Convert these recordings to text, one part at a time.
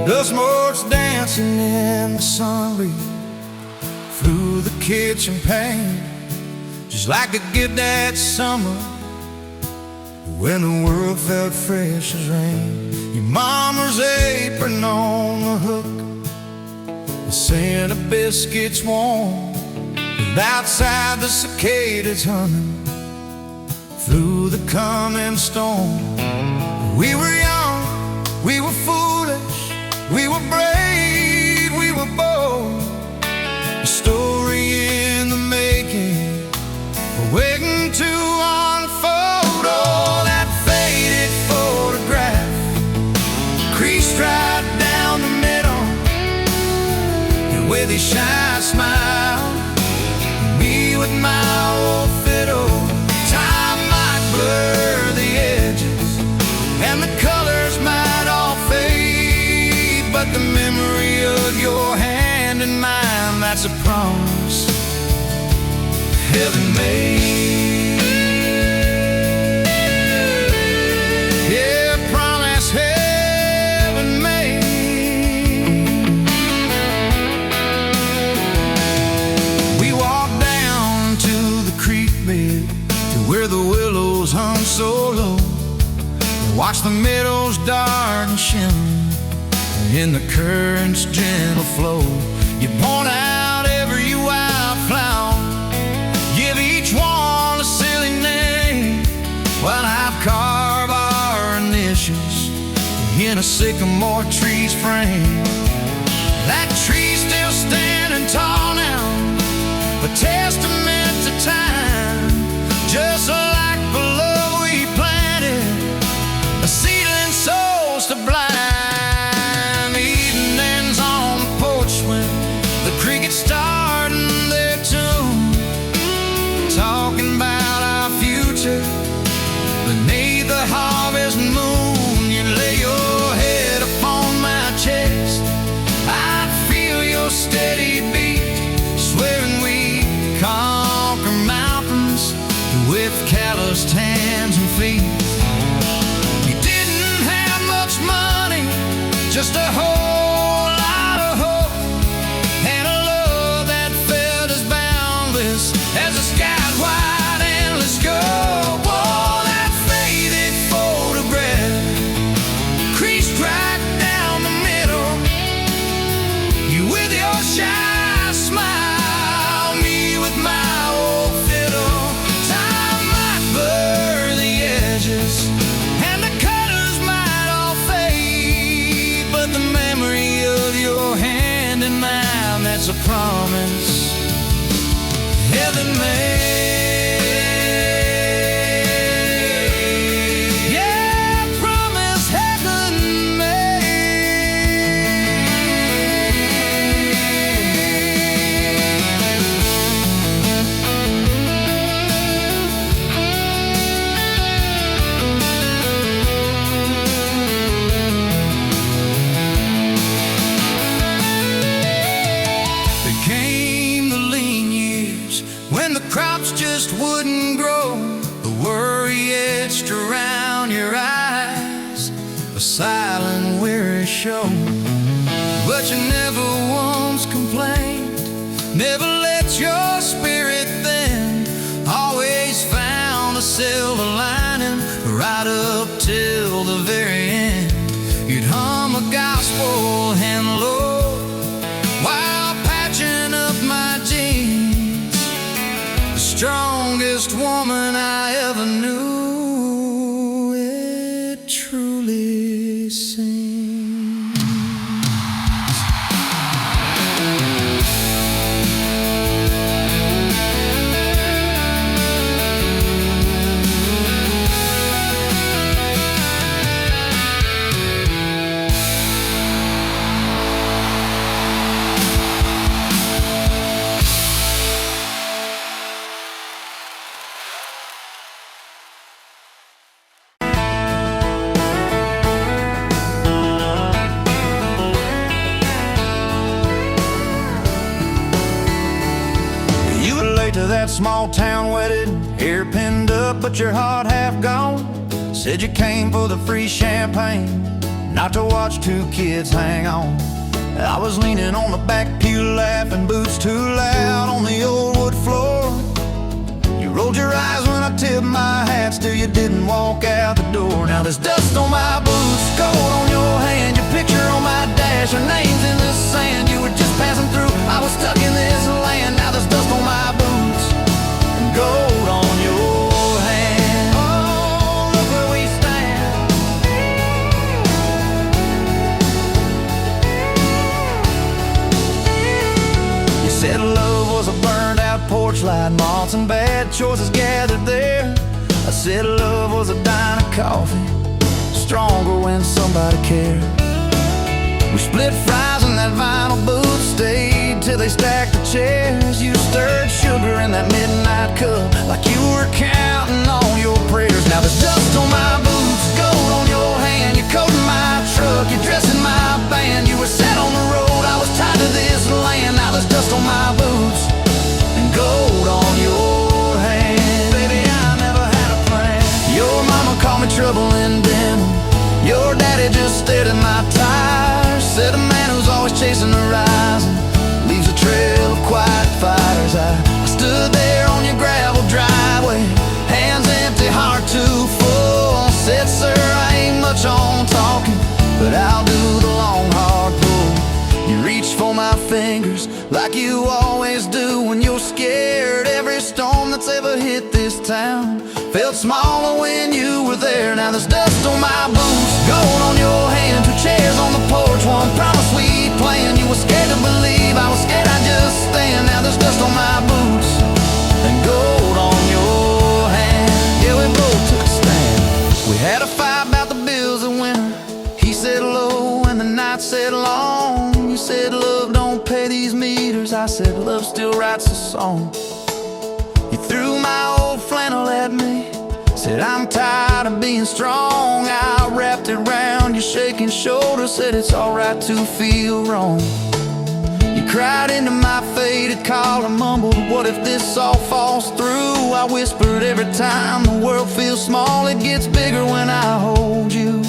Dust motes dancing in the sun breeze through the kitchen pane, just like a gift that summer when the world felt fresh as rain. Your mama's apron on the hook, the scent of biscuits warm, and outside the cicadas humming through the coming storm. We were young, we were foolish, we were brave, we were bold. A story in the making, waiting to unfold. Oh, that faded photograph, creased right down the middle, and with his shy smile, me with my old fiddle. Time might blur the edges, and the colors might all fade, but the memory of your hand in mine, that's a promise heaven made. Yeah, promise heaven made. We walked down to the creek bed, to where the willows hung so low, watch the meadows dark and shimmer in the current's gentle flow. You point out every wildflower, give each one a silly name, while I carve our initials in a sycamore tree's frame. That tree's still standing tall now, a testament to time, just like the love we planted, a seedling souls to blind. Evenings on the porch when the crickets starting their tune, talking about our future beneath the harvest moon. You lay your head upon my chest, I'd feel your steady beat, swearing we conquer mountains with calloused hands and feet. You didn't have much money, just a whole lot of hope, and a love that felt as boundless as the sky's wide endless scope. Oh, that faded photograph, creased right down the middle, you with your shy smile, me with my old fiddle. Time might blur the edges, and the colors might all fade, but the memory of your hand in mine, that's a promise heaven made. Yeah, promise heaven made. There came the lean years when the crops just wouldn't grow, the worry etched around your eyes, a silent weary show. But you never once complained, never let your spirit thin, always found a silver lining right up till the very end. You'd hum a gospel hymn low while patching up my jeans, the strongest woman I ever knew, it truly seems. that small town wedding, hair pinned up but your heart half gone. Said you came for the free champagne, not to watch two kids hang on. I was leaning on the back pew laughing, boots too loud on the old wood floor. You rolled your eyes when I tipped my hat, still you didn't walk out the door. Now there's dust on my boots, gold on your hand, your picture on my dash, our names in the sand. You were just passing through, I was stuck in this land. Now there's dust on my boots and gold on your hand. Oh, look where we stand. You said love was a burned out porch light, moths and bad choices gathered there. I said love was a dime of coffee, stronger when somebody cared. We split fries in that vinyl booth, stayed till they stacked the chairs. You stirred sugar in that midnight cup like you were counting on your prayers. Now there's dust on my boots, gold on your hand, you're coating my truck, you're dressing my band. You were set on the road, I was tied to this land. Now there's dust on my boots and gold on your hand. Baby, I never had a plan. Your mama called me trouble in denim, your daddy just stared at my tires. Said a man who's always chasing the horizon leaves a trail of quiet fires. I stood there on your gravel driveway, hands empty, heart too full. Said, sir, I ain't much on talking, but I'll do the long hard pull. You reached for my fingers like you always do when you're scared. Every storm that's ever hit this town felt smaller when you were there. Now there's dust on my boots, gold on your hand, two chairs on the porch, one promise we'd plan. You were scared to believe, I was scared I'd just stand. Now there's dust on my boots and gold on your hand. Yeah, we both took a stand. We had a fight about the bills of winter. He said low and the night said long. You said love don't pay these meters, I said love still writes a song. You threw my old flannel at me, said I'm tired of being strong. I wrapped it round your shaking shoulder, said it's alright to feel wrong. You cried into my faded collar, mumbled, what if this all falls through? I whispered, every time the world feels small, it gets bigger when I hold you.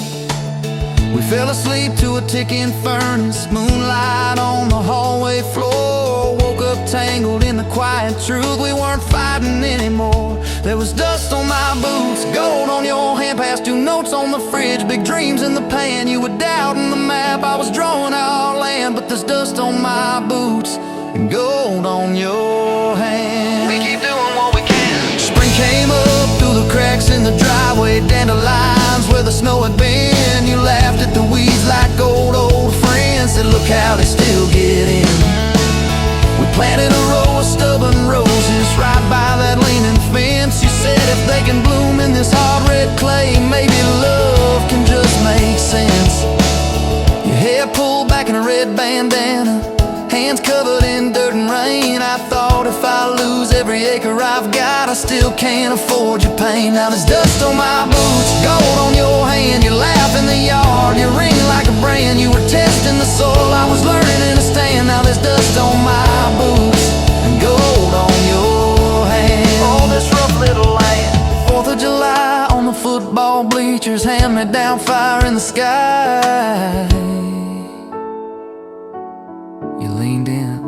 We fell asleep to a ticking furnace, moonlight on the hallway floor. Woke up tangled in the quiet truth, we weren't fighting anymore. There was dust on my boots, gold on your hand, past two notes on the fridge, big dreams in the pan. You were doubting the map, I was drawing our land, but there's dust on my boots and gold on your hand. We keep doing what we can. Spring came up through the cracks in the driveway, dandelions where the snow had been. You laughed at the weeds like old friends, said look how they still get in. We planted a row of stubborn roses right by that leaning fence. You said if they can bloom in this hard red clay, maybe love can just make sense. Your hair pulled back in a red bandana, hands covered in dirt and rain. I thought if I lose every acre I've got, I still can't afford your pain. Now there's dust on my boots, gold on your hand, you laugh in the yard, you ring like a brand. You were testing the soil, I was learning in a stand. Now there's dust on my boots and gold on your hand. Oh, this rough little land. 4th of July on the football bleachers, hand-me-down fire in the sky. You leaned in.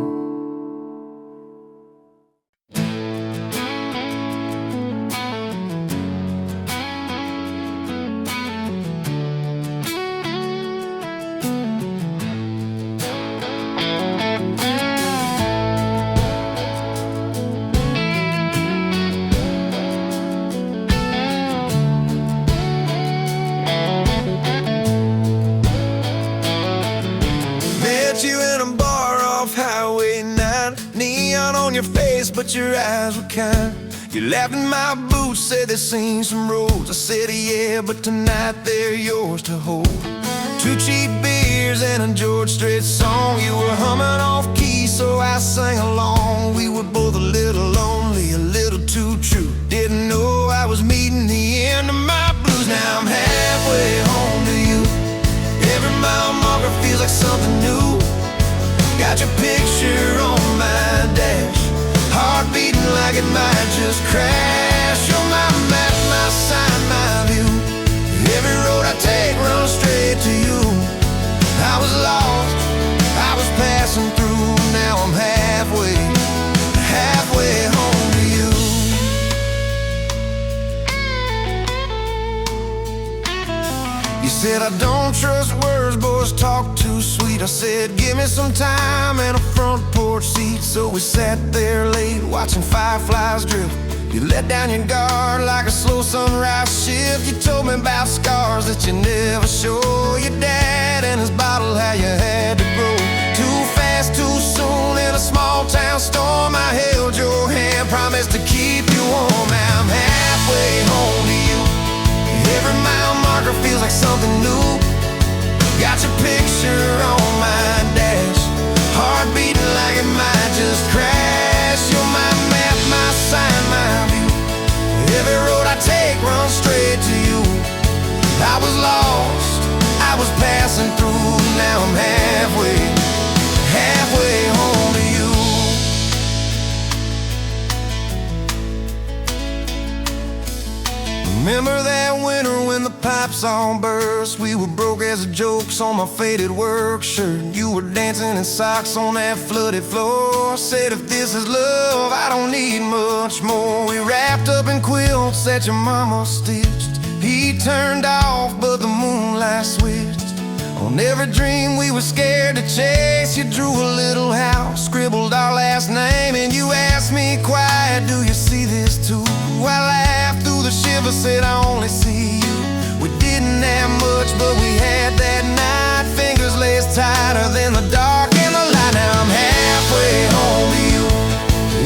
You in a bar off Highway 9, neon on your face, but your eyes were kind. You laughed in my boots, said they've seen some roads. I said yeah, but tonight they're yours to hold. 2 cheap beers and a George Strait song. You were humming off key, so I sang along. We were both a little lonely, a little too true. Didn't know I was meeting the end of my blues. Now I'm halfway home to you. Every mile marker feels like something new. Got your picture on my dash, heart heart beating like it might just crash. You're my map, my sign, my view. Every road I take runs straight to you. I was lost, I was passing through. Now I'm halfway home to you. You said I don't trust words, boys talk too sweet. I said give me some time and a front porch seat. So we sat there late watching fireflies drift. You let down your guard like a slow sunrise shift. You told me about scars that you never show. Your dad and his bottle, how you had to grow too fast, too soon in a small town storm. I held your hand, promised to keep you warm. Now I'm halfway home to you. Every mile marker feels like something new. Got your picture on my dash, heart beating like it might just crash. You're my map, my sign, my view. Every road I take runs straight to you. I was lost, I was passing through. Now I'm halfway home to you. Remember that winter when the pipes all burst? We were broke as the jokes on my faded work shirt. You were dancing in socks on that flooded floor. Said if this is love, I don't need much more. We wrapped up in quilts that your mama stitched. He turned off, but the moonlight switched. On every dream we were scared to chase, you drew a little house, scribbled our last name, and you asked me quiet, do you see this too? I laughed through the shiver, said I only see you. We didn't have much, but we had that night. Fingers laced tighter than the dark and the light. Now I'm halfway home to you.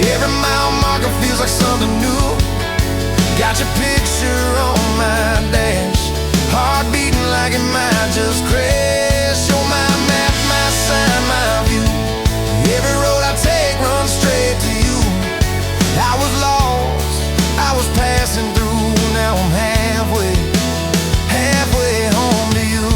Every mile marker feels like something new. Got your picture on my dash, heart beating like it might just crash. You're my map, my sign, my view. Every road I take runs straight to you. I was lost, I was passing through. Now I'm halfway home to you.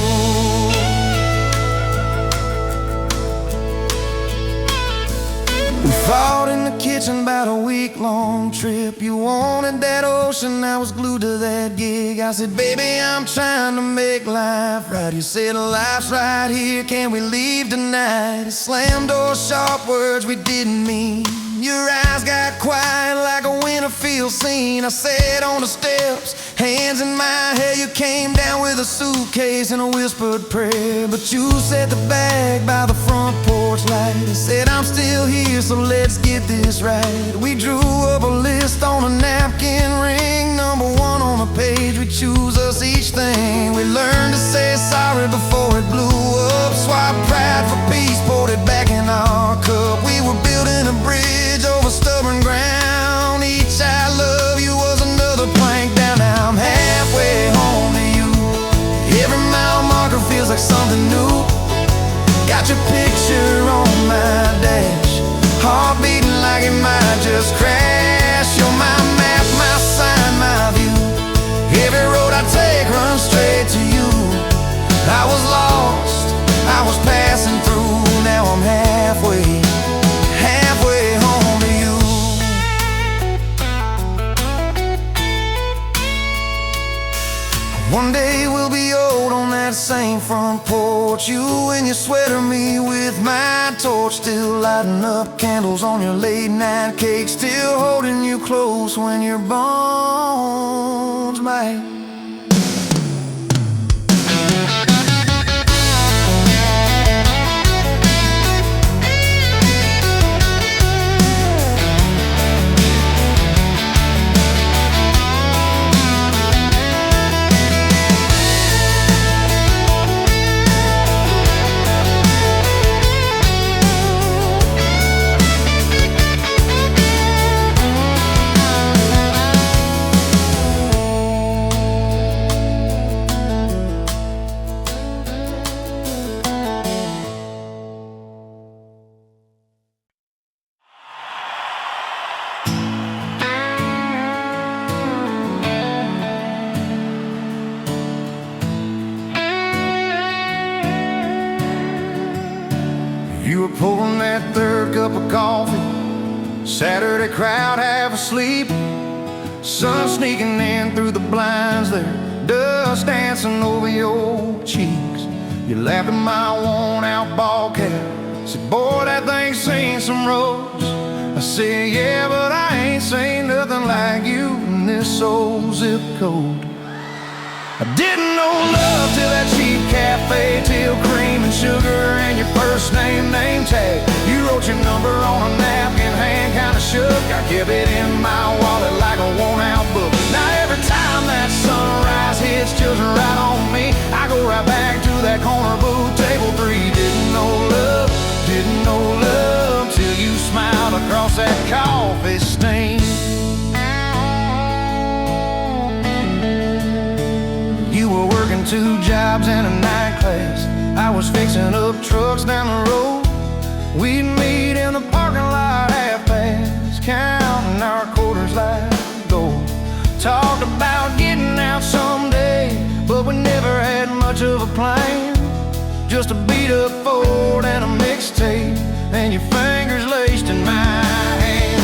We fought in the kitchen about a week-long trip. You wanted that ocean, I was glued to that gig. I said, baby, I'm trying to make life right. You said, life's right here, can we leave tonight? It slammed doors, sharp words we didn't mean. Your eyes got quiet like a winter field scene. I sat on the steps, hands in my hair. You came down with a suitcase and a whispered prayer. But you set the bag by the front porch light and said, I'm still here, so let's get this right. We drew up a list on a napkin ring, number one on the page. We choose us each thing. We learned to say sorry before it blew up. Swap pride for peace, poured it back in our cup. We were building a bridge over stubborn ground. Each I love you was another plank down. Now I'm halfway home to you. Every mile marker feels like something new. Got your picture on my dash, heart beating like it might just crash. You're my map, my sign, my view. Every road I take runs straight to you. I was lost, I was passing through. Now I'm halfway home to you. One day we'll be old on that same front porch. You in your sweater, me with my torch. Still lighting up candles on your late night cake. Still holding you close when your bones bite. You were pouring that third cup of coffee, Saturday crowd half asleep, sun sneaking in through the blinds there, dust dancing over your cheeks. You laughed at my worn-out ball cap, said, boy, that thing's seen some roads. I said, yeah, but I ain't seen nothing like you in this old zip code. I didn't know love till that cheap cafe, till cream and sugar and your first name tag. You wrote your number on a napkin, hand kinda shook. I kept it in my wallet like a worn-out book. Now every time that sunrise hits just right on me, I go right back to that corner booth, table 3. Didn't know love till you smiled across that coffee stain. You were working 2 jobs and a night class. I was fixing up trucks down the road. We'd meet in the parking lot half-past, counting our quarters like gold. Talked about getting out someday, but we never had much of a plan. Just a beat-up Ford and a mixtape, and your fingers laced in my hand.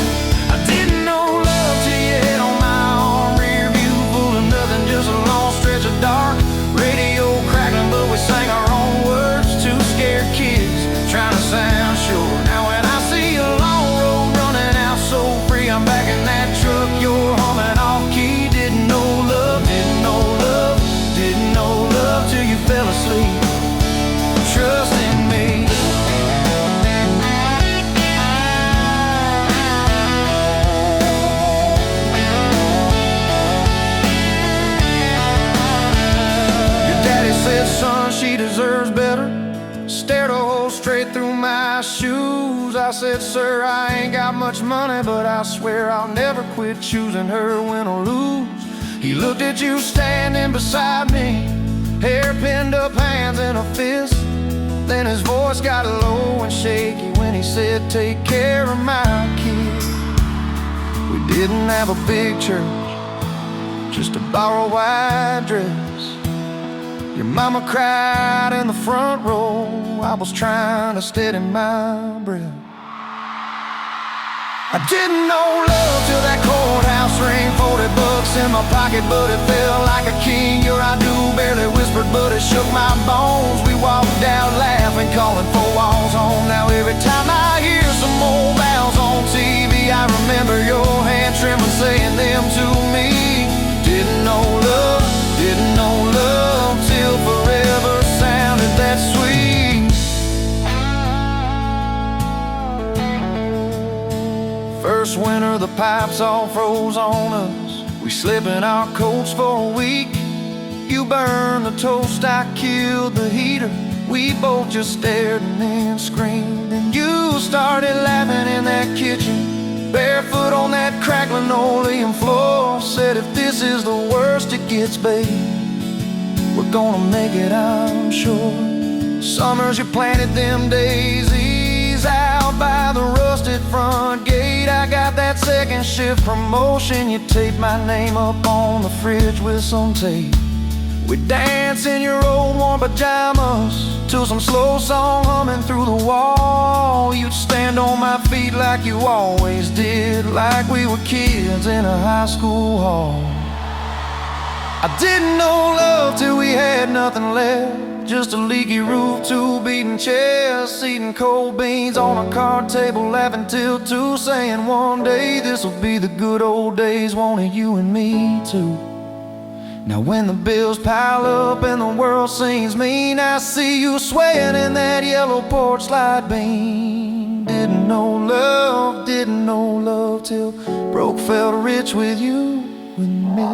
I didn't know love till you hit on my arm, rear view full of nothing, just a long stretch of dark. Radio crackling, but we sang our own words, 2 scared kids trying to sound sure. Now when I see a long road running out so free, I'm back in that truck, you're humming off key. Didn't know love till you fell asleep. Trust in me. Your daddy said, son, she deserves better. Stared a hole straight through my shoes. I said, sir, I ain't got much money, but I swear I'll never quit choosing her, win or lose. He looked at you standing beside me, hair pinned up, hands in a fist. Then his voice got low and shaky when he said, take care of my kid. We didn't have a big church, just a borrowed white dress. Your mama cried in the front row. I was trying to steady my breath. I didn't know love till that courthouse ring, 40 bucks in my pocket, but it felt like a king. Your I do barely whispered, but it shook my bones. We walked out laughing, calling 4 walls home. Now every time I hear some old vows on TV, I remember your hand trembling, saying them to me. Didn't know love till forever sounded that sweet. First winter, the pipes all froze on us. We slept in our coats for a week. You burned the toast, I killed the heater. We both just stared and then screamed. And you started laughing in that kitchen, barefoot on that cracked linoleum floor. Said, if this is the worst it gets, babe, we're gonna make it, I'm sure. Summers you planted them daisies out by the rusted front gate. I got that second shift promotion. You taped my name up on the fridge with some tape. We'd dance in your old warm pajamas to some slow song humming through the wall. You'd stand on my feet like you always did, like we were kids in a high school hall. I didn't know love till we had nothing left, just a leaky roof, 2 beating chests, eating cold beans on a card table, laughing till 2, saying one day this'll be the good old days, wanted you and me too. Now when the bills pile up and the world seems mean, I see you swaying in that yellow porch light beam. Didn't know love till broke felt rich with you and me.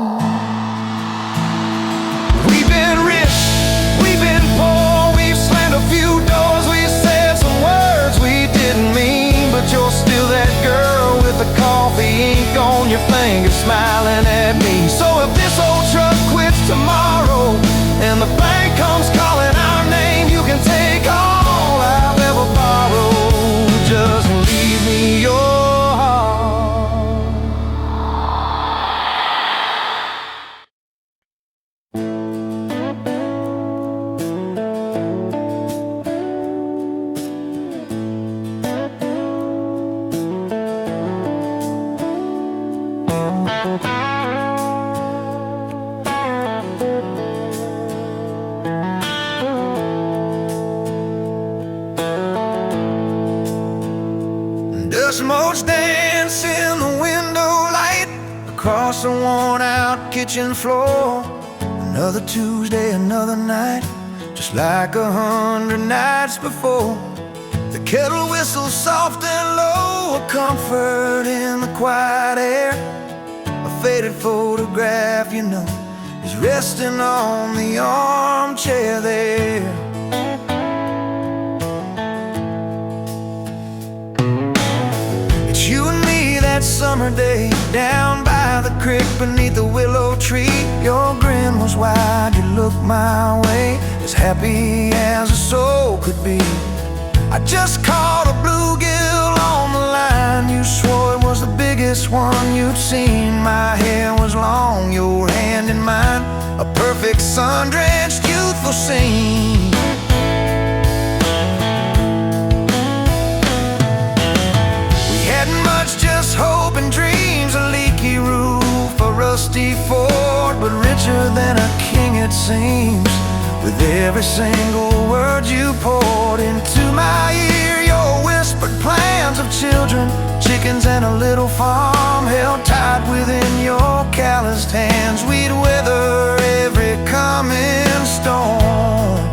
We've been rich, we've been poor, we've slammed a few doors, we've said some words we didn't mean, but you're still that girl with the coffee ink on your finger smiling at me. So if this old truck quits tomorrow and the bank comes calling our name, you can take all I've ever borrowed, just leave me your heart. smokes dance in the window light across the worn-out kitchen floor. Another Tuesday, another night, just like 100 nights before. The kettle whistles soft and low, a comfort in the quiet air. A faded photograph, you know, is resting on the armchair there. It's you and me that summer day, down by the creek beneath the willow tree. Your grin was wide, you looked my way, as happy as a soul could be. I just caught a bluegill on the line. You swore it was the biggest one you'd seen. My hair was long, your hand in mine, a perfect sun-drenched youthful scene. We hadn't much, just hope and dreams, a leaky roof, a rusty fort, but richer than a king it seems. With every single word you poured into my ear, your whispered plans of children, chickens and a little farm held tight within your calloused hands. We'd weather every coming storm.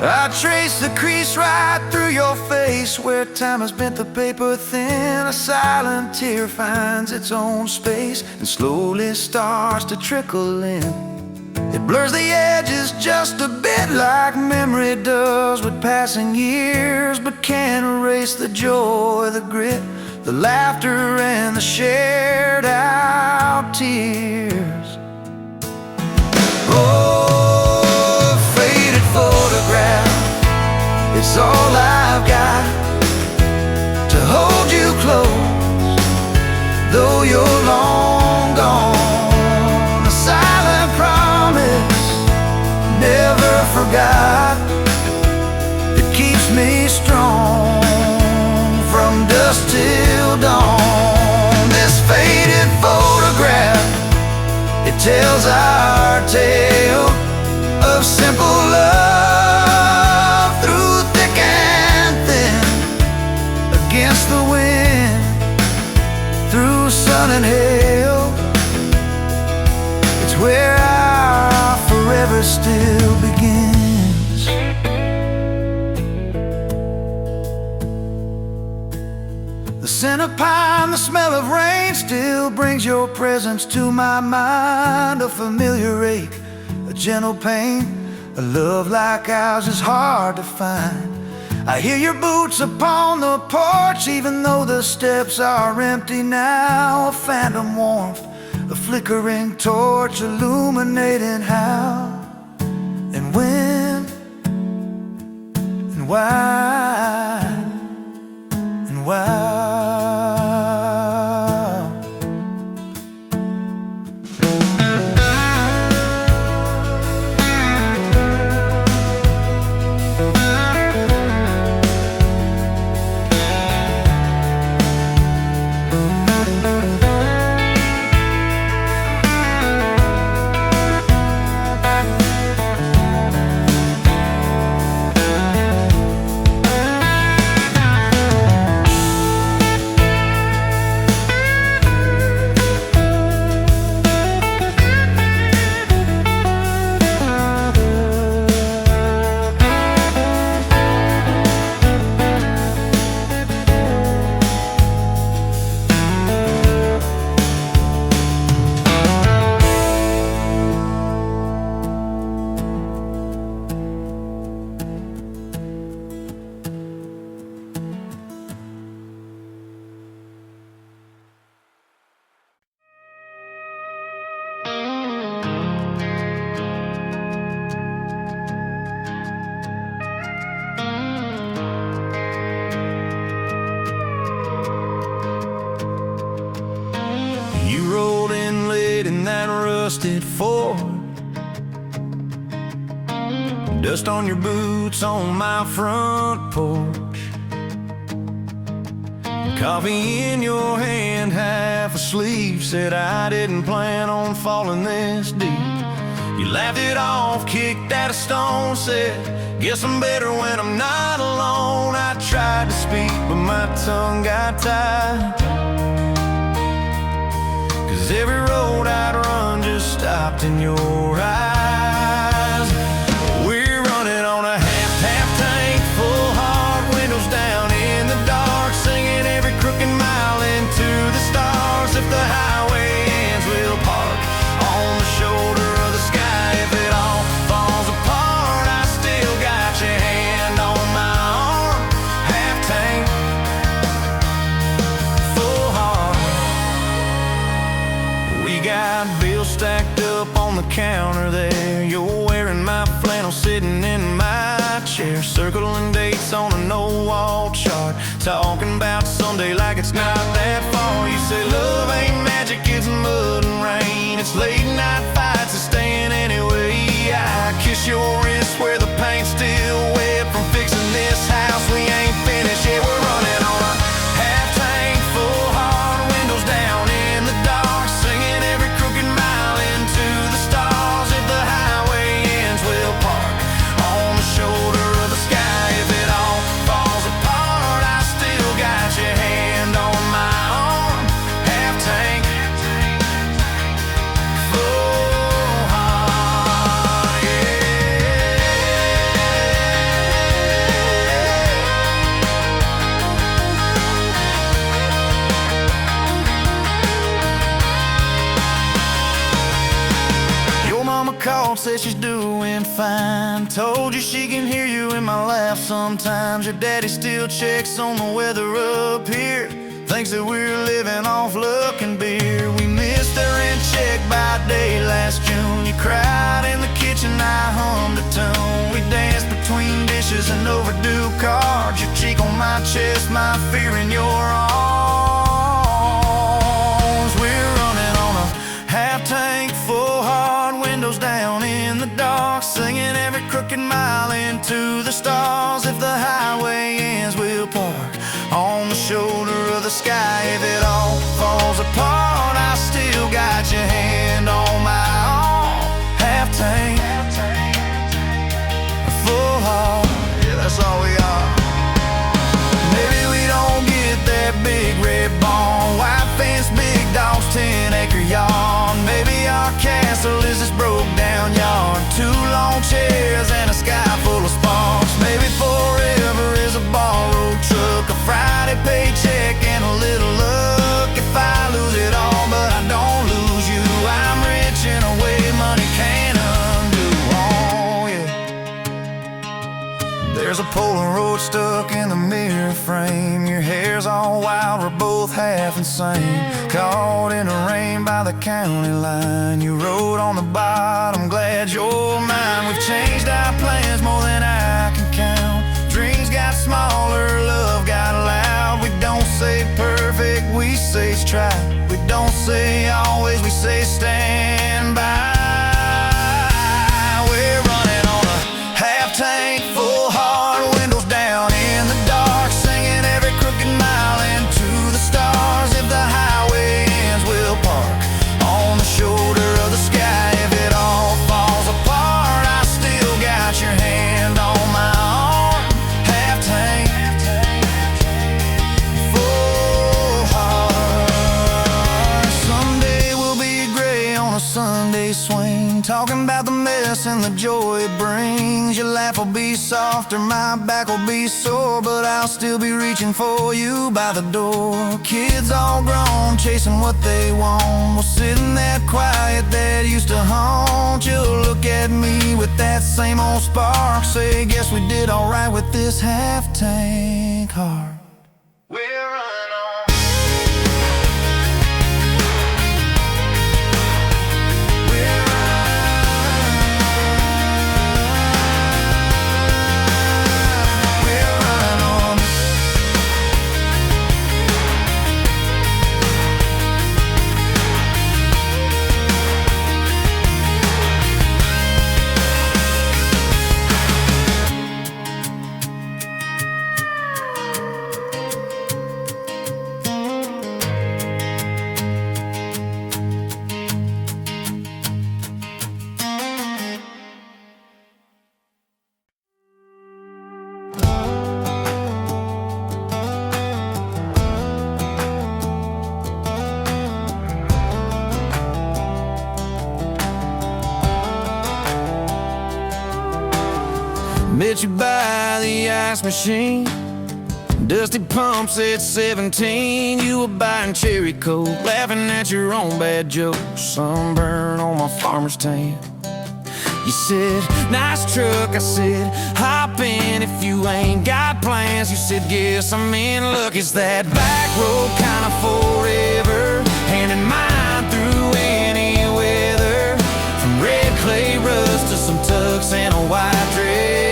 I trace the crease right through your face, where time has bent the paper thin. A silent tear finds its own space and slowly starts to trickle in. It blurs the edges just a bit, like memory does with passing years, but can't erase the joy, the grit, the laughter and the shared out tears. Oh, faded photograph, it's all I've got to hold you close, though you're long gone. A silent promise, never forgot, it keeps me strong from dusk till dawn. This faded photograph, it tells our tale of simple love through thick and thin, against the wind, through sun and hail. It's where our forever still begins. The scent of pine, the smell of rain still brings your presence to my mind. A familiar ache, a gentle pain, a love like ours is hard to find. I hear your boots upon the porch, even though the steps are empty now. A phantom warmth, a flickering torch, illuminating how and when and why and why. rusted Ford. Dust on your boots on my front porch. Coffee in your hand, half asleep. Said I didn't plan on falling this deep. You laughed it off, kicked at a stone. Said, guess I'm better when I'm not alone. I tried to speak, but my tongue got tied. 'Cause every road I'd run just stopped in your eyes. We're running on a half tank, full hard, windows down in the dark, singing every crooked mile into the stars. If the highway ends, we'll park on the shoulder of the sky. If it all falls apart, I still got your hand on my arm. Half tank, full hard. We got bills stacked up on the counter there. You're wearing my flannel, sitting in my chair, circling dates on a no-wall chart, talking about Sunday like it's not that far. You say love ain't magic, it's mud and rain. It's late night fights and staying anyway. I kiss your wrist where the paint's still wet from fixing this house. We ain't finished yet. We're running on a half tank, full hard, windows down in the dark, singing every crooked mile into the stars. If the highway ends, we'll park on the shoulder of the sky. If it all falls apart, I still got your hand on my arm. Half tank, full heart, yeah. Your mama called, said she's doing fine. Told you she can hear you in my laugh sometimes. Your daddy still checks on the weather up here, thinks that we're living off luck and beer. We missed the rent check by day last June. You cried in the kitchen, I hummed a tune. We danced between dishes and overdue cards. Your cheek on my chest, my fear in your arms. We're running on a half tank, full hard, windows down in the dark, singing every crooked mile into the stars. If the highway ends, we'll park on the shoulder of the sky. If it all falls apart, I still got your hand on my arm. Half tank, full heart, yeah, that's all we are. Maybe we don't get that big red barn, white fence, big dogs, 10-acre yard. Maybe our castle is this broke down yard, 2 long chairs and a sky full of sparks. Maybe forever is a borrowed truck, a Friday paycheck and a little luck. If I lose it all but I don't lose you, I'm rich in a way money can't undo. Oh yeah. There's a Polaroid stuck in the mirror frame. Your hair's all wild, we're both half insane. Caught in the rain by the county line. You wrote on the bottom, glad you're mine. We've changed our plans more than I can count. Dreams got smaller, love got loud. We don't say perfect, we say try. We don't say always, we say stand by. We're running on a half tank, full hard, windows down in the dark, singing every crooked mile into the stars. If the highway ends, we'll park on the shoulder of the sky. If it all falls apart, I still got your hand on my arm. Half tank, full heart. Someday we'll be gray on a Sunday swing, talking about the mess and the joy it brings. Your laugh will be softer, my back will be sore, but I'll still be reaching for you by the door. Kids all grown, chasing what they want. We'll sit in that quiet that used to haunt you. Look at me with that same old spark, say, guess we did alright with this half tank heart. We're running on. We're running on. met you by the ice machine. Dusty pumps at 17. You were buying cherry coke, laughing at your own bad jokes. Sunburn on my farmer's tan. You said, nice truck. I said, hop in if you ain't got plans. You said, guess I'm in luck. It's that back road kind of forever, hand in mine through any weather. From red clay rust to some tux and a white dress.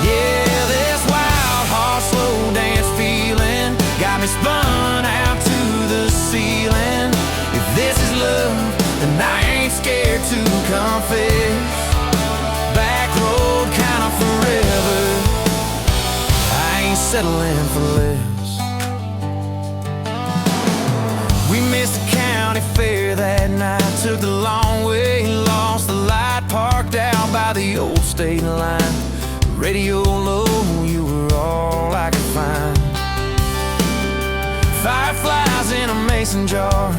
Yeah, this wild horse slow dance feeling got me spun out to the ceiling. If this is love, then I ain't scared to confess. Back road kind of forever, I ain't settling for less. We missed the county fair that night, took the long way, lost the light, parked out by the old state line. Radio low, you were all I could find. Fireflies in a mason jar,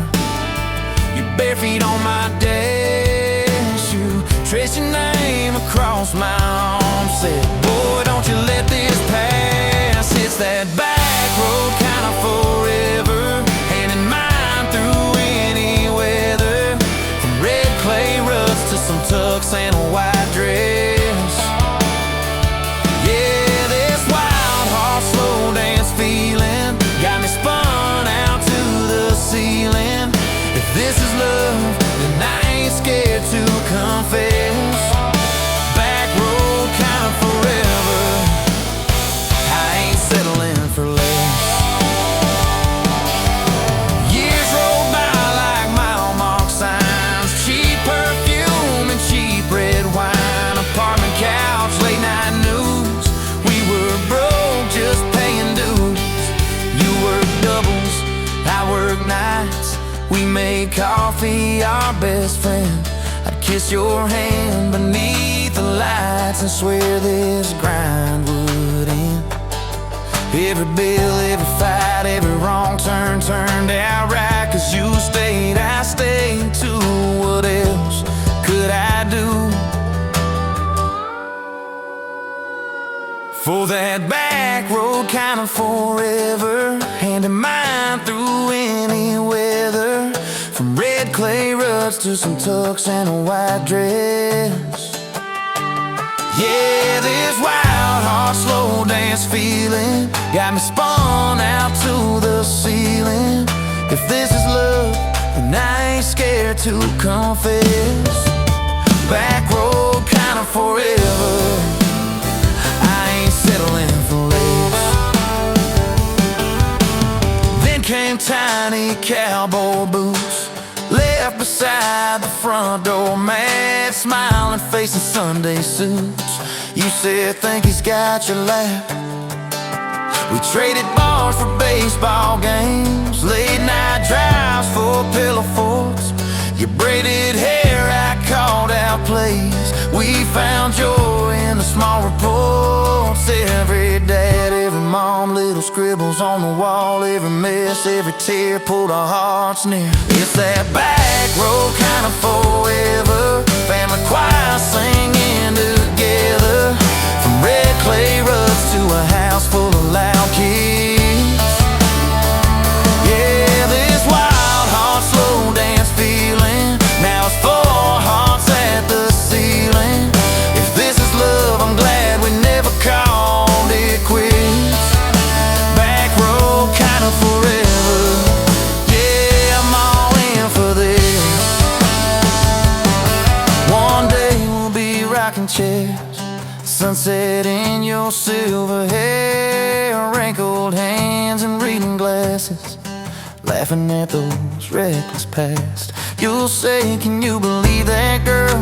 your bare feet on my dash. You traced your name across my arm, said, boy, don't you let this pass. It's that back road kind of forever, hand in mine through any weather. From red clay rust to some tux and a white dress. Yeah, this wild horse slow dance feeling got me spun out to the ceiling. If this is love, then I ain't scared to confess. Back road kind of forever, I ain't settling for less. Years roll by like mile mark signs, cheap perfume and cheap red wine, apartment couch, late night news. We were broke, just paying dues. You worked doubles, I worked nights. We made coffee our best friend. I'd kiss your hand beneath the lights and swear this grind would end. Every bill, every fight, every wrong turn turned out right. 'Cause you stayed, I stayed too. What else could I do? For that back road kind of forever, hand in mine through any weather. From red clay ruts to some tux and a white dress. Yeah, this wild horse slow dance feeling got me spun out to the ceiling. If this is love, then I ain't scared to confess. Back road kind of forever, settling for less. Then came tiny cowboy boots, left beside the front door, mad, smiling face in Sunday suits. You said, think he's got your lap. We traded bars for baseball games, late night drives for pillow forts. Your braided hair, I called out plays. We found joy in the small reports. Every dad, every mom, little scribbles on the wall. Every mess, every tear pulled our hearts near. It's that back road kind of forever, family choir singing together. From red clay ruts to a house full of loud kids. Yeah, this wild heart slow dance feeling, now it's 4 hearts at the ceiling. If this is love, I'm glad we never called it quits. Back road kind of forever, yeah, I'm all in for this. One day we'll be rocking chairs, sunset in your silver hair, wrinkled hands and reading glasses, laughing at those reckless past. You'll say, can you believe that girl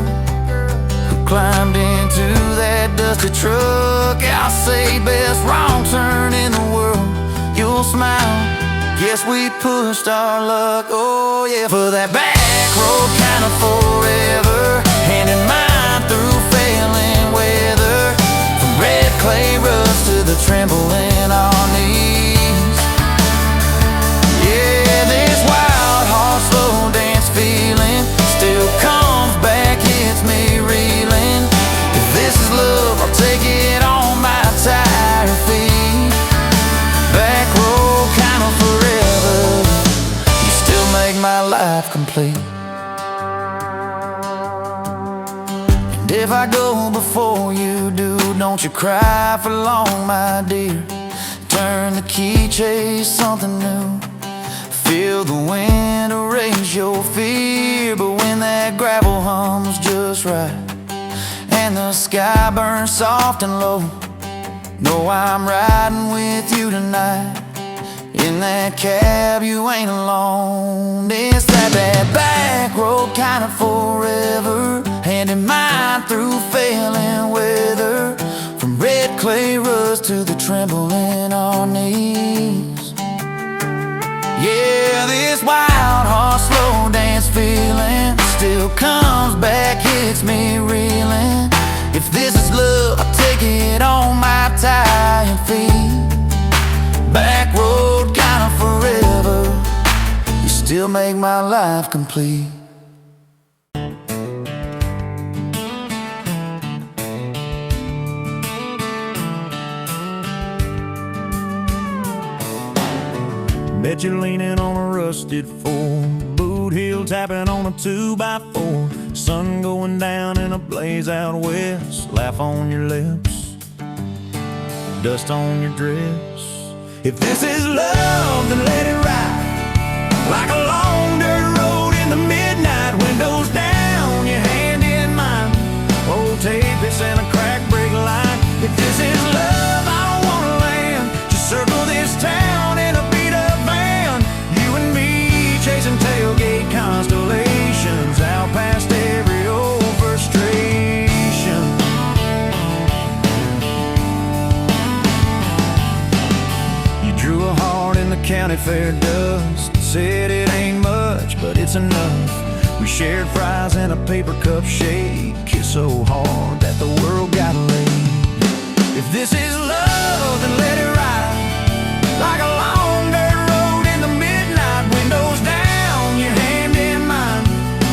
who climbed into that dusty truck? I'll say, best wrong turn in the world. You'll smile, guess we pushed our luck. Oh yeah, for that back road kind of forever, hand in mine through failing weather. From red clay rust to the tremble in our knees. Yeah, this wild horse slow dance feeling still comes back, hits me reeling. If this is life complete. And if I go before you do, don't you cry for long, my dear. Turn the key, chase something new. Feel the wind erase your fear. But when that gravel hums just right and the sky burns soft and low, know I'm riding with you tonight. In that cab you ain't alone. It's that back road kind of forever, hand in mind through failing weather. From red clay rust to the tremble in our knees. Yeah, this wild horse slow dance feeling still comes back, hits me reeling. If this is love, I'll take it on my tired feet. Back road kind of forever, you still make my life complete. Bet you're leaning on a rusted four, boot heel tapping on a 2x4. Sun going down in a blaze out west, laugh on your lips, dust on your dress. If this is love, then let it ride like a long dirt road in the midnight. Windows down, your hand in mine, old tape, it's in a crack brake line. If this is love, I don't wanna land, just circle this town in a beat-up van. You and me chasing tailgate constellations, out past every old frustration. Drew a heart in the county fair dust, said it ain't much, but it's enough. We shared fries in a paper cup shake, kissed so hard that the world got laid. If this is love, then let it ride like a long dirt road in the midnight. Windows down, your hand in mine,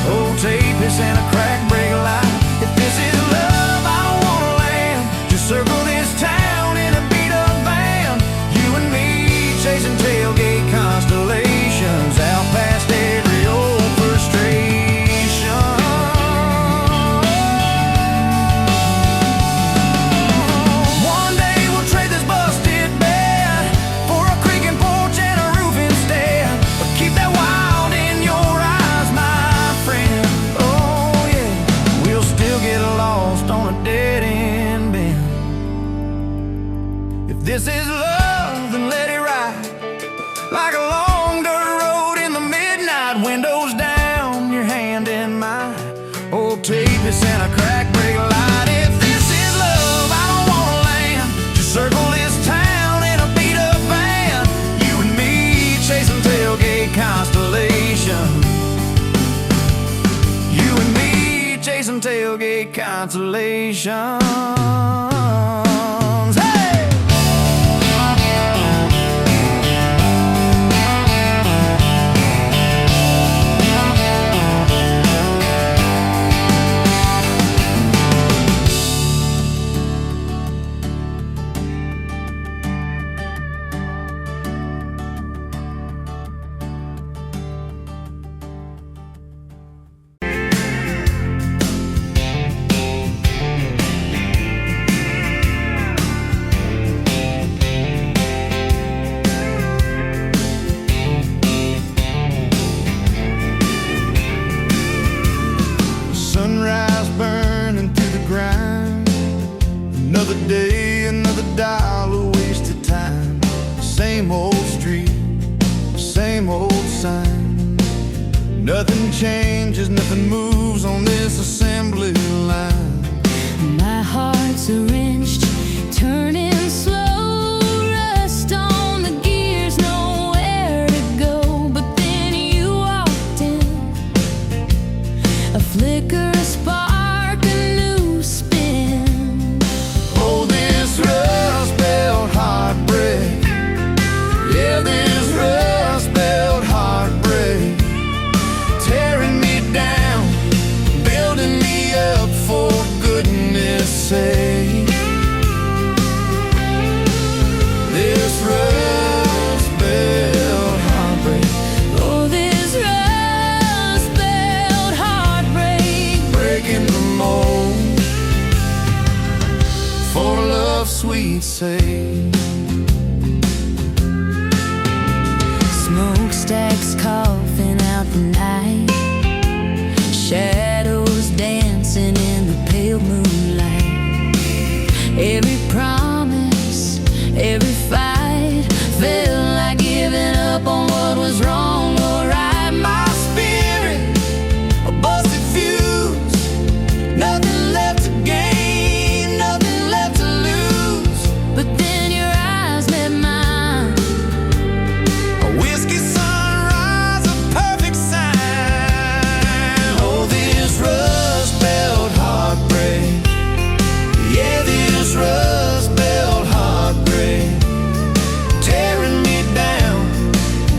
old tape, it's in a crack brake light. If this is love, I don't wanna land, just circle this town in a beat-up van. You and me chasing tailgate constellations, out past every old frustration. One day we'll trade this busted bed for a creaking porch and a roof instead. But keep that wild in your eyes, my friend. Oh yeah, we'll still get lost on a dead-end bend. If this is love, then let it ride like a long dirt road in the midnight. Windows down, your hand in mine, old tape, it's in a crack brake light. If this is love, I don't wanna land, just circle this town in a beat-up van. You and me chasing tailgate constellations. You and me chasing tailgate constellations. Sunrise burning through the grind, another day, another dollar wasted time. Same old street, same old sign. Nothing changes, nothing moves on this assembly line. My heart's a wrenched, turning slow, rust on the gears, nowhere to go. But then you walked in, a flicker, a spark, a new spin. Oh, this rust belt heartbreak, yeah, this rust belt heartbreak, tearing me down, building me up, for goodness sake. Smokestacks coughing out the night, shadows dancing in the pale moonlight. Every promise, every fight felt like giving up on what was wrong or right. My spirit, a busted fuse, nothing left to gain, nothing left to lose. But then your eyes met mine, A whiskey sunrise, a perfect sign. Oh, this rust belt heartbreak. Yeah, this rust belt heartbreak. Tearing me down,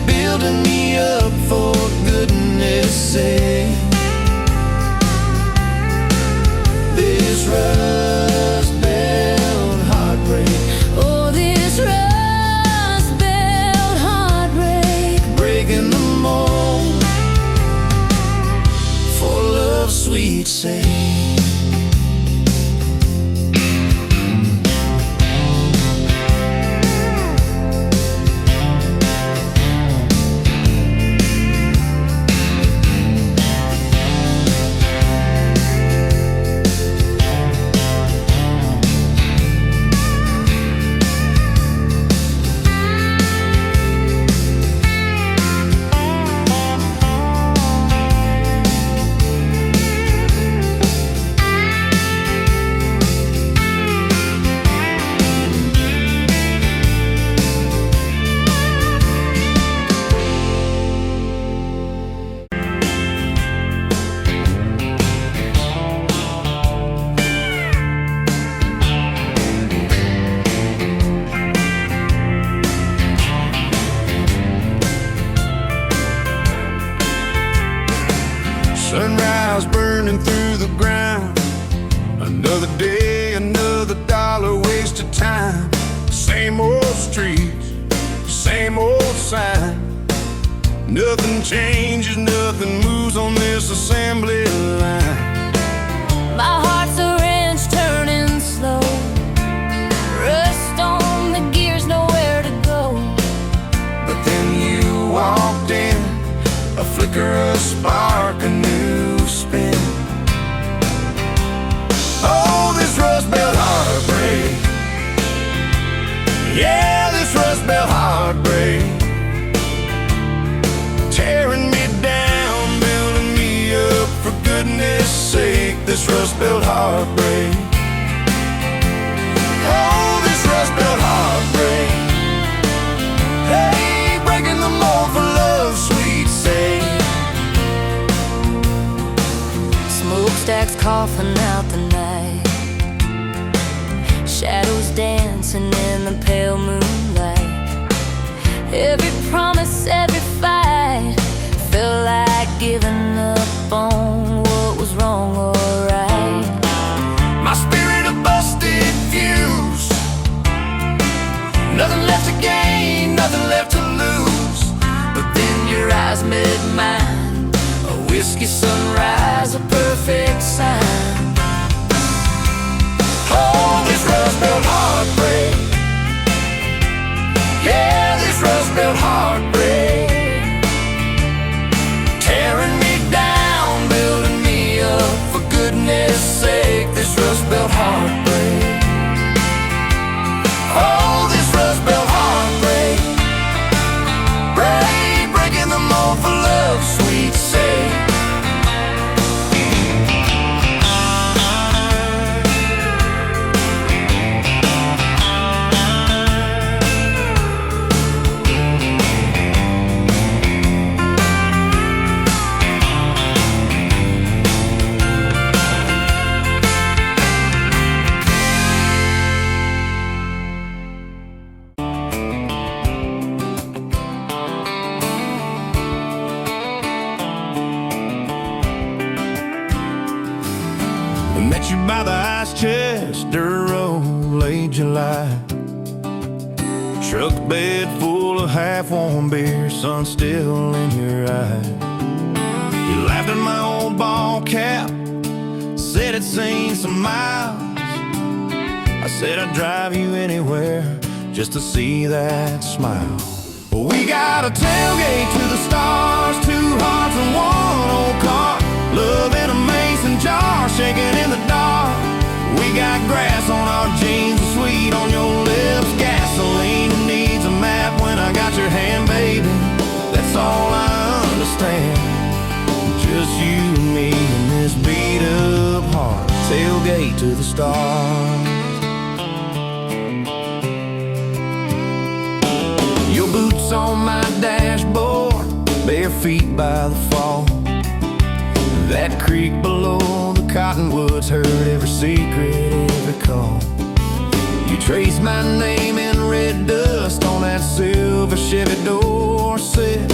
building me up, for goodness sake. This rust belt heartbreak. oh, this rust belt heartbreak. Breaking the mold for love's sweet sake. Sunrise burning through the ground. Another day, another dollar wasted time. Same old streets, same old sign. Nothing changes, nothing moves on this assembly line. My heart's a wrench turning slow, rust on the gears, nowhere to go. But then you walked in, a flicker, a spark, a new spin. Oh, this rust belt heartbreak. Yeah, this rust belt heartbreak. Tearing me down, building me up, for goodness sake. This rust belt heartbreak. Oh, this rust belt heartbreak. Hey, breaking the mold for love's sweet sake. Smokestacks coughing out the night, shadows dancing in the pale moonlight. Every promise, every fight felt like giving up on what was wrong or right. My spirit a busted fuse, nothing left to gain, nothing left to lose. But then your eyes met mine, A whiskey sunrise, a perfect sign. Oh, this rust belt heartbreak. Yeah, this rust belt heartbreak. Tearing me down, building me up, for goodness sake. This rust belt heartbreak. Oh, this rust belt heartbreak. Breaking the mold for love's sweet sake. We met you by the ice Chester Road, late July. Truck bed full of half-warm beer, sun still in your eye. You laughed at my old ball cap, said it's seen some miles. I said I'd drive you anywhere just to see that smile. Well, we got a tailgate to the Just you and me and this beat up heart. Tailgate to the stars. Your boots on my dashboard, bare feet by the fall. That creek below the cottonwoods heard every secret, every call. You traced my name in red dust on that silver Chevy Dorset.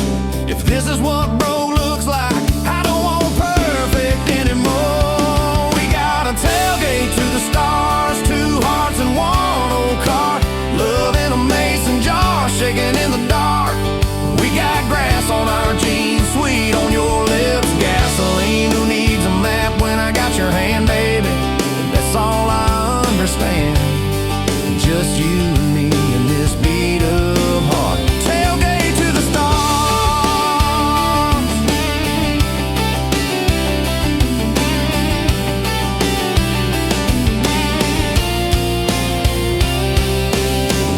If this is what broke looks like, I don't want perfect anymore. We got a tailgate to the stars, two hearts and one old car. Love in a mason jar, shaking in the dark. We got grass on our jeans, sweet on your lips. Gasoline, who needs a map when I got your hand, baby? That's all I understand. Just you and me and this beat up heart. Tailgate to the stars.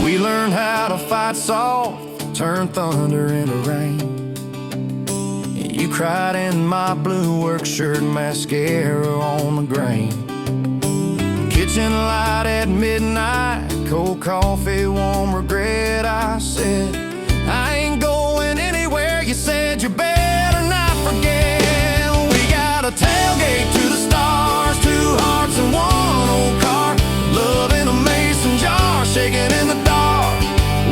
We learned how to fight soft, turn thunder into rain. You cried in my blue work shirt, mascara on the grain. Kitchen light at midnight, cold coffee, warm regret. I said, I ain't going anywhere. You said you better not forget. We got a tailgate to the stars, two hearts and one old car. Love in a mason jar, shaking in the dark.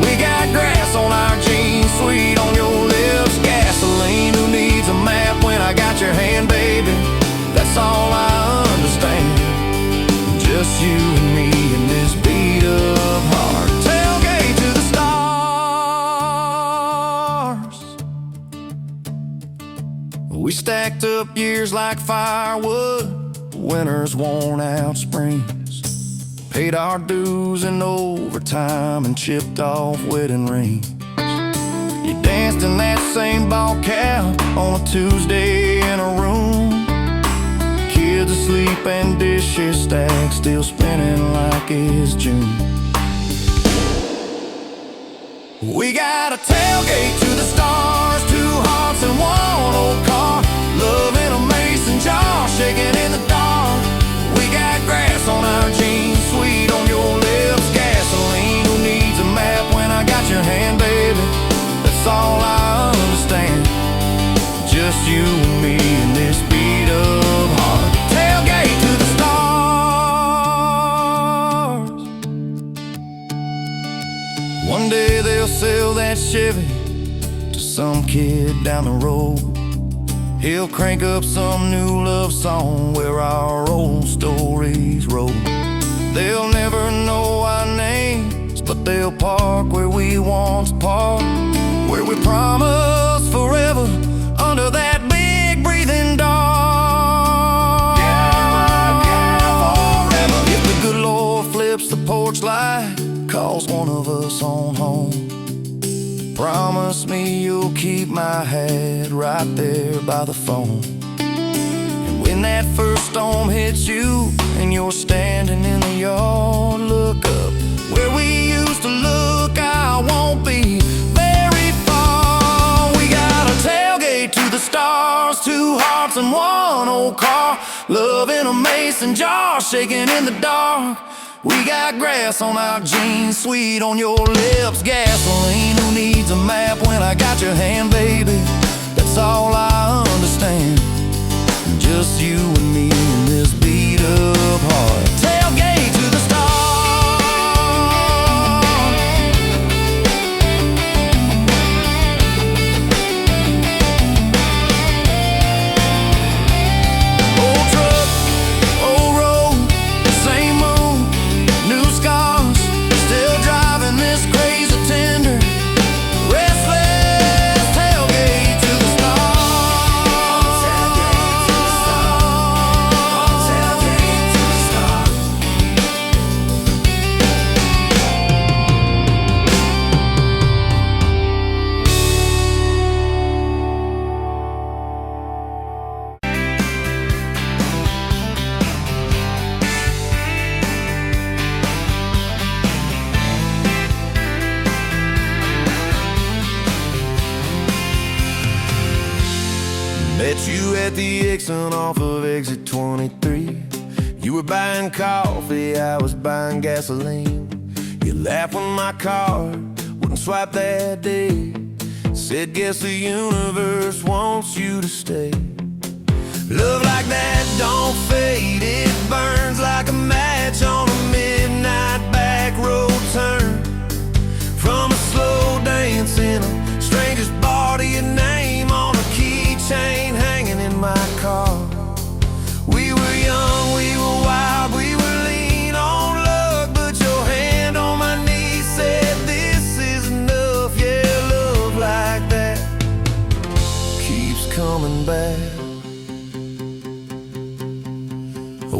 We got grass on our jeans, sweet on your lips. Gasoline, who needs a map when I got your hand, baby? That's all I understand. Just you and me and this beat up heart. Tailgate to the stars. We stacked up years like firewood, winters worn out springs. Paid our dues in overtime and chipped off wedding rings. You danced in that same ball cap on a Tuesday in a room. Kids asleep and dishes stacked, still spinning like it's June. We got a tailgate to the stars, two hearts and one old car. Love in a mason jar, shaking in the dark. We got grass on our jeans, sweet on your lips. Gasoline, who needs a map when I got your hand, baby? That's all I understand. Just you and me and this beat up heart. Tailgate to the stars. One day they'll sell that Chevy to some kid down the road. He'll crank up some new love song where our old stories roll. They'll never know our names, but they'll park where we once parked, where we promised forever under that big breathing dog. Yeah, forever. If the good Lord flips the porch light, calls one of us on home, promise me you'll keep my hat right there by the phone. And when that first storm hits you and you're standing in the yard, look up where we used to look. I won't be very far. We got a tailgate to the stars, two hearts and one old car. Love in a mason jar, shaking in the dark. We got grass on our jeans, sweet on your lips. Gasoline, who needs a map when I got your hand, baby? That's all I understand. Just you and me in this beat up heart. Tailgate to the stars. Old truck, old road, same moon, new scars. Still driving this crazy tender, restless tailgate Met you at the exit off of exit 23. You were buying coffee, I was buying gasoline. You laughed when my card wouldn't swipe that day. Said, guess the universe wants you to stay. Love like that don't fade, it burns like a match on a midnight back road turn. From a slow dance in a stranger's bar to your name on a keychain hanging in my car. We were young, we were wild, we were lean on luck, but your hand on my knee said this is enough. Yeah, love like that keeps coming back.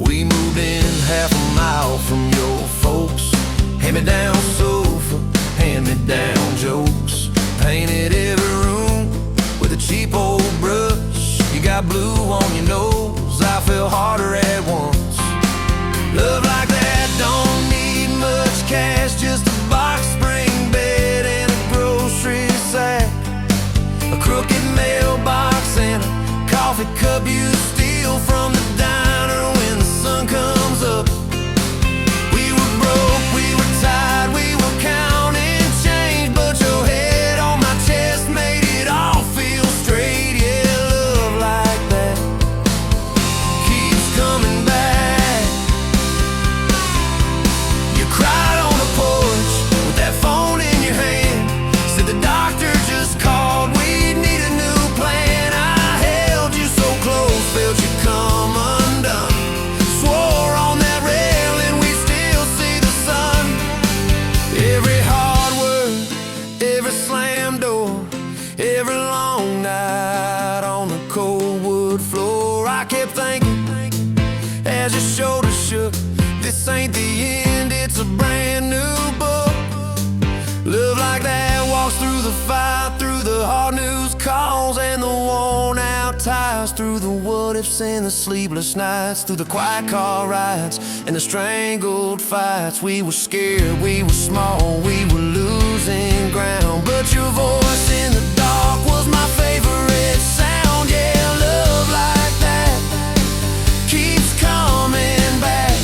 We moved in half a mile from your folks. Hand-me-down sofa, hand-me-down jokes. Painted every room with a cheap old brush. You got blue on your nose, I fell harder at once. Love like that don't need much cash, just a box spring bed and a grocery sack, a crooked mailbox and a coffee cup you steal from the diner when the sun comes up. We were broke, we were tired, we were counting change, but your head on my chest made it all feel straight. Yeah, love like that keeps coming back. You cried on the porch with that phone in your hand. Said the doctor just called, we need a new plan. I held you so close, felt you come undone. Swore on that railing we still see the sun. Every hard word, every slam door, every long night on the cold wood floor. I kept thinking as your shoulders shook, this ain't the end, it's a brand new book. Love like that walks through the fire, through the hard news calls and the worn out tires, through the what ifs and the sleepless nights, through the quiet car rides and the strangled fights. We were scared, we were small, we were losing ground, but your voice in the dark was my favorite sound. Yeah, love like that keeps coming back.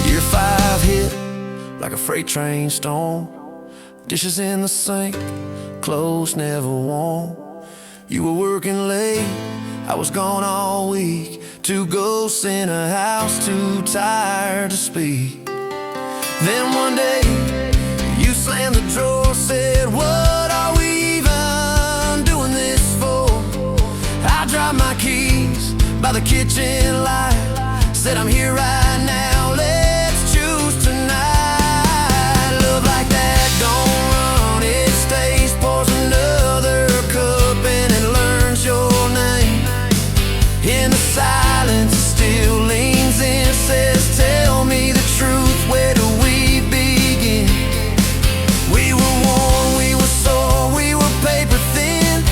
Year 5 hit like a freight train storm. Dishes in the sink, clothes never warm. You were working late, I was gone all week. 2 ghosts in a house, too tired to speak. Then one day, you slammed the drawer, said, what are we even doing this for? I dropped my keys by the kitchen light, said I'm here right now, let's choose tonight. Love like that don't run, it stays, pours another cup and it learns your name. In the silence it still leans in, says tell me the truth, where do we begin? We were worn, we were sore, we were paper thin,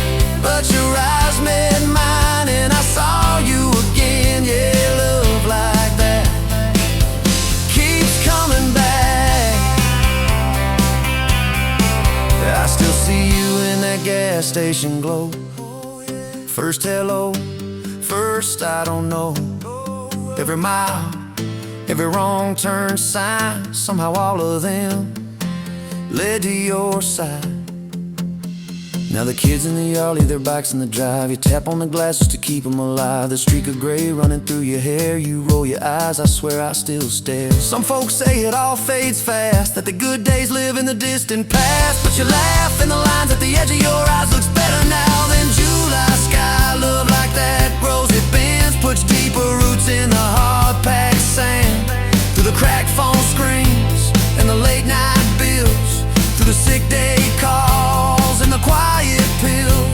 but your eyes met mine and I saw you again. Yeah, love like that keeps coming back. I still see you in that gas station glow. First hello, first I don't know. Every mile, every wrong turn sign, somehow all of them led to your side. Now the kids in the yard leave their bikes in the drive. You tap on the glasses to keep them alive. The streak of gray running through your hair. You roll your eyes, I swear I still stare. Some folks say it all fades fast, that the good days live in the distant past, but you laugh and the lines at the edge of your eyes looks better now than July sky. Love like that grows, it bends, puts deeper roots in the hard-packed sand. Through the cracked phone screens and the late night bills, through the sick day calls and the quiet pills.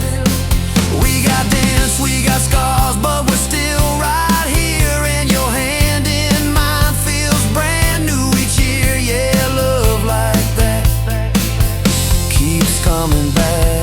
We got dents, we got scars, but we're still right here, and your hand in mine feels brand new each year. Yeah, love like that keeps coming back.